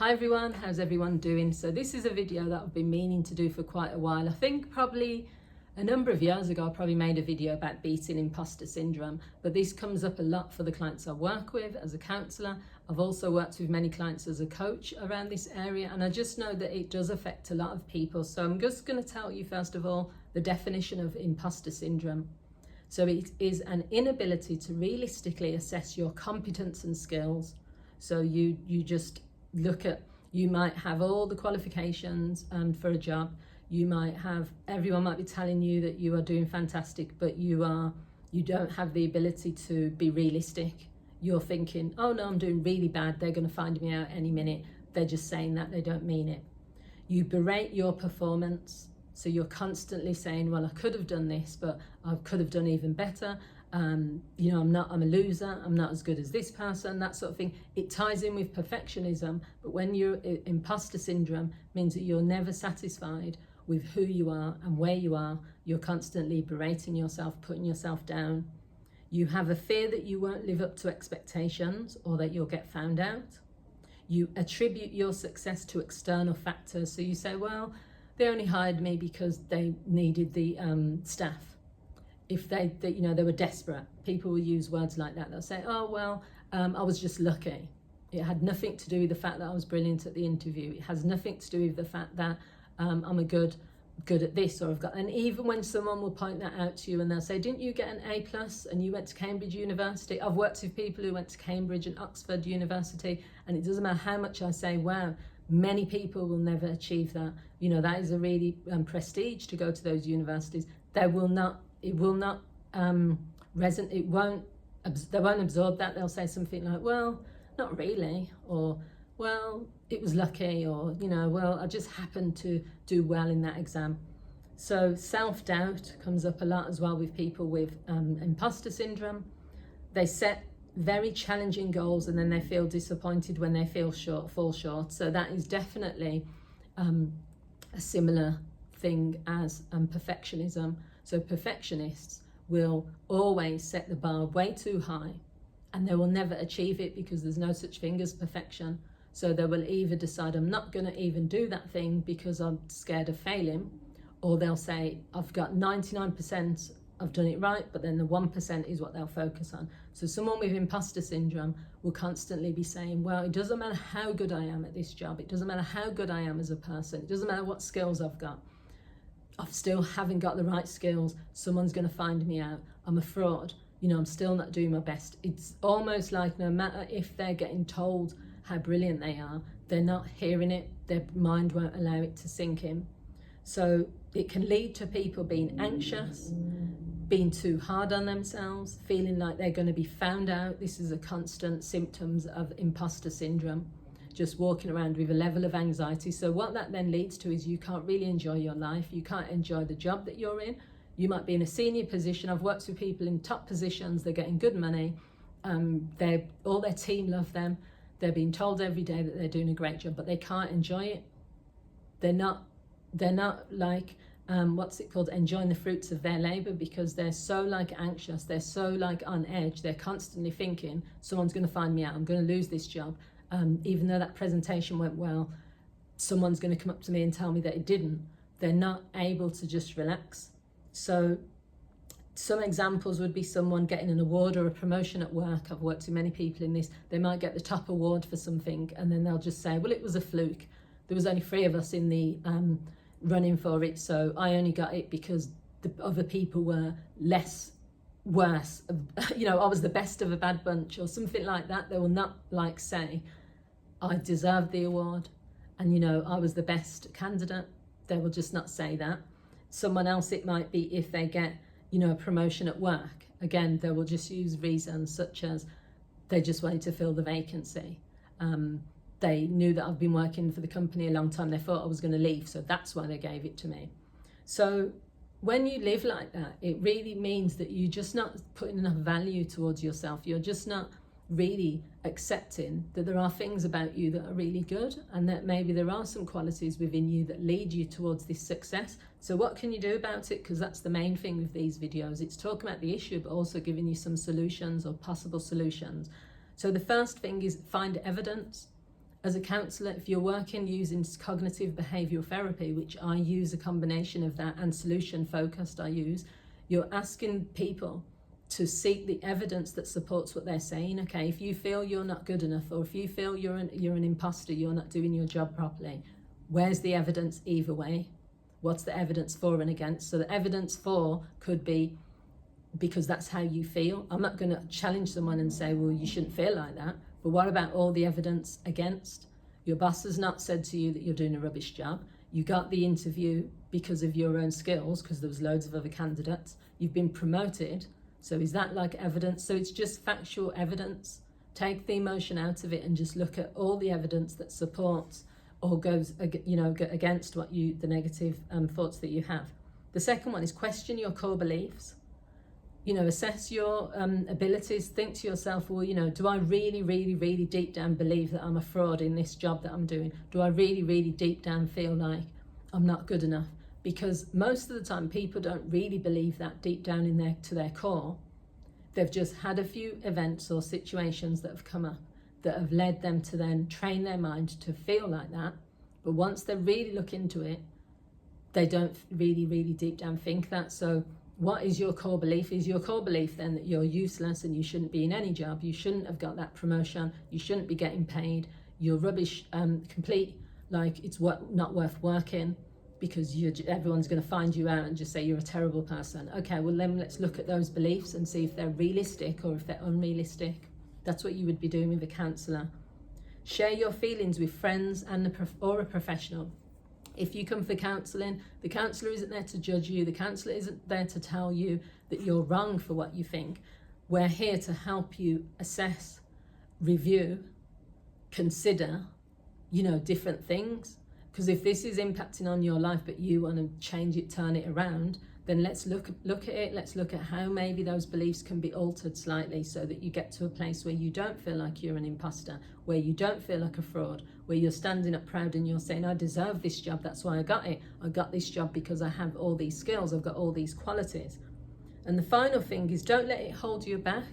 Hi everyone, how's everyone doing? So this is a video that I've been meaning to do for quite a while. I think probably a number of years ago I probably made a video about beating imposter syndrome, but this comes up a lot for the clients I work with as a counsellor. I've also worked with many clients as a coach around this area, and I just know that it does affect a lot of people. So I'm just going to tell you first of all the definition of imposter syndrome. So it is an inability to realistically assess your competence and skills. So you just look at, you might have all the qualifications for a job, everyone might be telling you that you are doing fantastic, but you don't have the ability to be realistic. You're thinking, oh no, I'm doing really bad, they're going to find me out any minute. They're just saying that, they don't mean it. You berate your performance, so you're constantly saying, well, I could have done this, but I could have done even better. I'm a loser, I'm not as good as this person, that sort of thing. It ties in with perfectionism, but when you're imposter syndrome, means that you're never satisfied with who you are and where you are. You're constantly berating yourself, putting yourself down. You have a fear that you won't live up to expectations or that you'll get found out. You attribute your success to external factors. So you say, well, they only hired me because they needed the staff. If they were desperate, people will use words like that. They'll say, oh, well, I was just lucky. It had nothing to do with the fact that I was brilliant at the interview. It has nothing to do with the fact that I'm a good at this, or I've got, and even when someone will point that out to you and they'll say, didn't you get an A+ and you went to Cambridge University? I've worked with people who went to Cambridge and Oxford University, and it doesn't matter how much I say, wow, many people will never achieve that. That is a really prestige to go to those universities. They won't absorb that. They'll say something like, well, not really, or well, it was lucky, or well, I just happened to do well in that exam. So self-doubt comes up a lot as well with people with imposter syndrome. They set very challenging goals and then they feel disappointed when they fall short. So that is definitely a similar thing as perfectionism. So perfectionists will always set the bar way too high and they will never achieve it because there's no such thing as perfection. So they will either decide, I'm not going to even do that thing because I'm scared of failing, or they'll say, I've got 99%, I've done it right, but then the 1% is what they'll focus on. So someone with imposter syndrome will constantly be saying, well, it doesn't matter how good I am at this job, it doesn't matter how good I am as a person, it doesn't matter what skills I've got, I still haven't got the right skills, someone's going to find me out, I'm a fraud, I'm still not doing my best. It's almost like no matter if they're getting told how brilliant they are, they're not hearing it, their mind won't allow it to sink in. So it can lead to people being anxious, being too hard on themselves, feeling like they're going to be found out. This is a constant symptoms of imposter syndrome, just walking around with a level of anxiety. So what that then leads to is you can't really enjoy your life, you can't enjoy the job that you're in. You might be in a senior position. I've worked with people in top positions, they're getting good money, all their team love them, they're being told every day that they're doing a great job, but they can't enjoy it. They're not like enjoying the fruits of their labor, because they're so anxious, they're so on edge, they're constantly thinking someone's going to find me out, I'm going to lose this job. Even though that presentation went well, someone's going to come up to me and tell me that it didn't. They're not able to just relax. So some examples would be someone getting an award or a promotion at work. I've worked with many people in this. They might get the top award for something and then they'll just say, well, it was a fluke. There was only 3 of us in the running for it, so I only got it because the other people were worse. I was the best of a bad bunch or something like that. They will not say, I deserved the award and I was the best candidate. They will just not say that. Someone else, it might be if they get a promotion at work, again, they will just use reasons such as they just wanted to fill the vacancy. They knew that I've been working for the company a long time, they thought I was going to leave, so that's why they gave it to me. So when you live like that, it really means that you're just not putting enough value towards yourself. You're just not really accepting that there are things about you that are really good, and that maybe there are some qualities within you that lead you towards this success. So what can you do about it? Because that's the main thing with these videos. It's talking about the issue, but also giving you some solutions or possible solutions. So the first thing is find evidence. As a counsellor, if you're working using cognitive behavioural therapy, which I use a combination of that and solution focused you're asking people to seek the evidence that supports what they're saying. Okay, if you feel you're not good enough, or if you feel you're an imposter, you're not doing your job properly, where's the evidence either way? What's the evidence for and against? So the evidence for could be because that's how you feel. I'm not going to challenge someone and say, well, you shouldn't feel like that. But what about all the evidence against? Your boss has not said to you that you're doing a rubbish job. You got the interview because of your own skills, because there was loads of other candidates. You've been promoted. So is that like evidence? So it's just factual evidence. Take the emotion out of it and just look at all the evidence that supports or goes, against the negative thoughts that you have. The second one is question your core beliefs. Assess your abilities. Think to yourself, well, do I really, really, really deep down believe that I'm a fraud in this job that I'm doing? Do I really, really deep down feel like I'm not good enough? Because most of the time people don't really believe that deep down to their core. They've just had a few events or situations that have come up that have led them to then train their mind to feel like that. But once they really look into it, they don't really, really deep down think that. So what is your core belief? Is your core belief then that you're useless and you shouldn't be in any job? You shouldn't have got that promotion. You shouldn't be getting paid. You're rubbish, complete, like it's not worth working, because everyone's going to find you out and just say you're a terrible person. Okay, well then let's look at those beliefs and see if they're realistic or if they're unrealistic. That's what you would be doing with a counsellor. Share your feelings with friends or a professional. If you come for counselling, the counsellor isn't there to judge you. The counsellor isn't there to tell you that you're wrong for what you think. We're here to help you assess, review, consider, different things. Because if this is impacting on your life, but you want to change it, turn it around, then let's look at it. Let's look at how maybe those beliefs can be altered slightly so that you get to a place where you don't feel like you're an imposter, where you don't feel like a fraud, where you're standing up proud and you're saying, I deserve this job, that's why I got it. I got this job because I have all these skills, I've got all these qualities. And the final thing is, don't let it hold you back.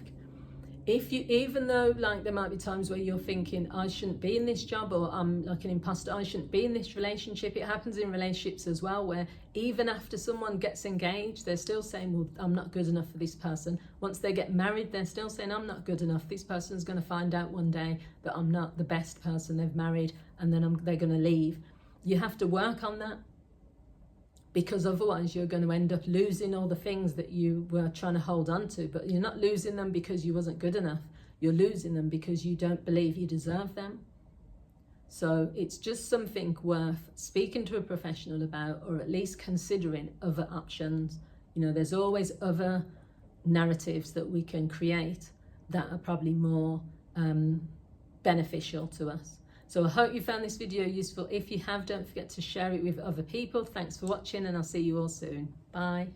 Even though there might be times where you're thinking, I shouldn't be in this job, or I'm like an imposter, I shouldn't be in this relationship. It happens in relationships as well, where even after someone gets engaged, they're still saying, well, I'm not good enough for this person. Once they get married, they're still saying, I'm not good enough. This person's going to find out one day that I'm not the best person they've married, and then they're going to leave. You have to work on that, because otherwise you're going to end up losing all the things that you were trying to hold on to. But you're not losing them because you wasn't good enough. You're losing them because you don't believe you deserve them. So it's just something worth speaking to a professional about, or at least considering other options. There's always other narratives that we can create that are probably more beneficial to us. So I hope you found this video useful. If you have, don't forget to share it with other people. Thanks for watching, and I'll see you all soon. Bye.